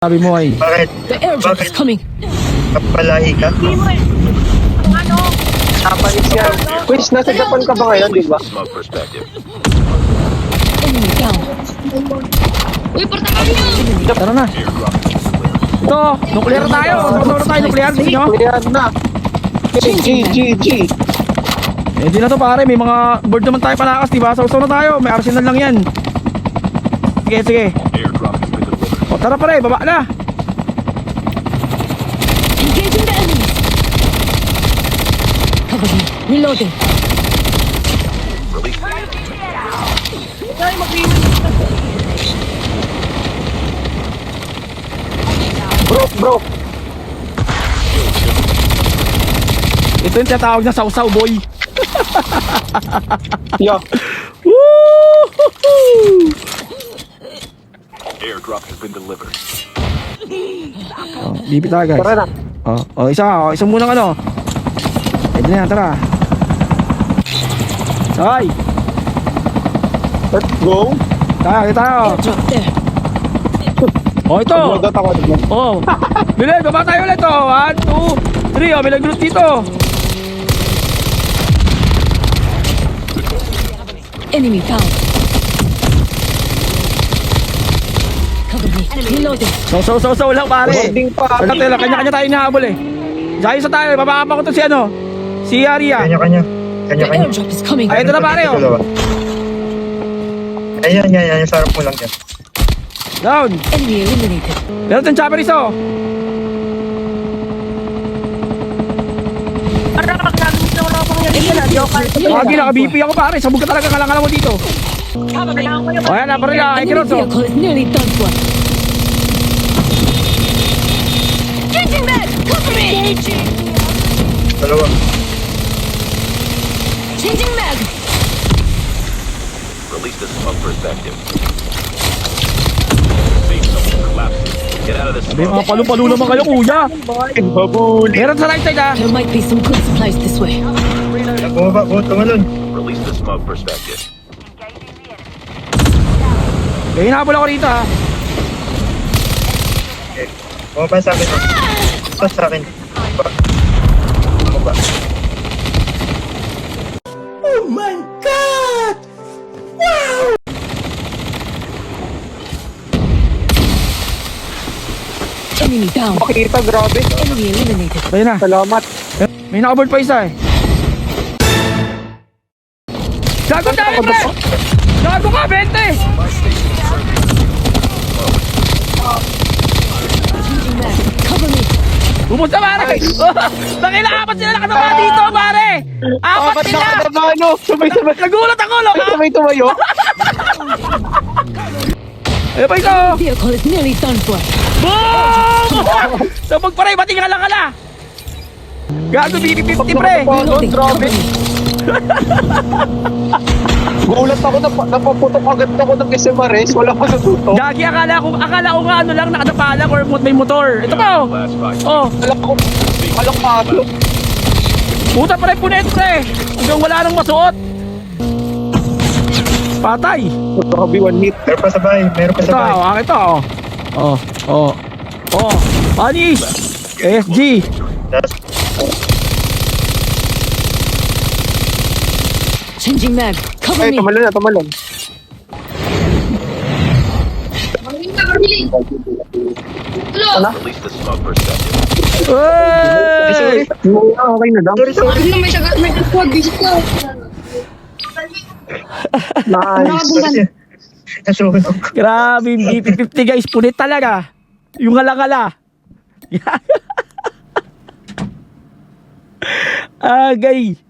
Sabi mo ay Bakit? The airdrop is coming. Kapalahi ka? Napalis yan. Quiz, nasa Japan ka ba ngayon, di ba? Enemy down. tara na. Ito, nuclear tayo. Solo tayo nuclear. Gusto nyo? Clear na. G. Eh di na to pare. May mga board naman tayo palakas, diba? Sausaw na tayo. May arsenal lang yan. Sige. O tara pare, baba na. Engaging the enemies. Cover me. Reloading. Bro. Ito yung tinatawag na sausaw boy. Yeah. Woo! Airdrop has been delivered. Oh, bibit tayo guys. Tara na. Isa muna ano. Pwede na yan, tara. Sakay. Let's go. Tayo. Airdrop there. Ito. Magat ako dito. Bilis, baba tayo ulit. 1, 2, 3. May nag-loot dito. Enemy down. Cover me. Reloading. So lang pare. Boarding pa. Kanya-kanya tayo inahabol eh. Sa tayo, bababa ko to si Aria. Kanya-kanya. The airdrop is coming. Ay, ito na pare Dalawa. Ayan. Yung sarap mo lang yan. Down. Enemy eliminated. Meron tayong chopper iso. Lagi naka-BP ako pare. Sabog ka talaga kalang-kalang mo dito. O yan na, pare na. Ay, Enemy Kiroso. vehicle is nearly done for. Changing back. Cover me. Dalawa. Changing mag. Release the smoke perspective. See someone collapse. Get out of this May mga smoke. palu-palu naman kayo kuya. Habuli. Meron sa right side ha. There might be some good supplies this way. Bumaba, tumalon. Release the smoke perspective. Kaya hinahabol ako rito ha. Okay. Bumaba sa akin. Bumaba sa akin. Bumaba. Enemy down. Makita, grabe. Enemy eliminated. Ayun na. Salamat. May nakaboard pa isa eh. Gago tayo pre! Gago ka, 20! Changing mag. Cover me. Pumunta pare! Nakila apat sila nakataba dito pare! Apat Ba't sila! nakataba, no? Sabay-sabay. Nagulat ako lo ha! Sabay tumayo. Ayun pa ito! Vehicle is nearly done for. Boom! Sabog pare, bating kala. Gago, BB-50 pre! Reloading. grabe. Cover me. Gulat ako, napaputok agad ako ng SMRS. Wala ko natuto. Gagi, akala ko nga ano lang, nakadapa lang or may motor. Ito pa oh! Last five. Oh! Alam ko. Puta pre, punet pre! Hanggang wala nang masuot! Patay! Grabe, 1 hit. Meron pa sa bahay. Ito, ito Panis! SG! Last. Changing mag. Cover Ay, me. tumalon. Release the smoke perspective. Hey! Okay na lang. Nice. Nasunog. Grabe, BP50 guys, punit talaga. Yung ngala-ngala. Agay.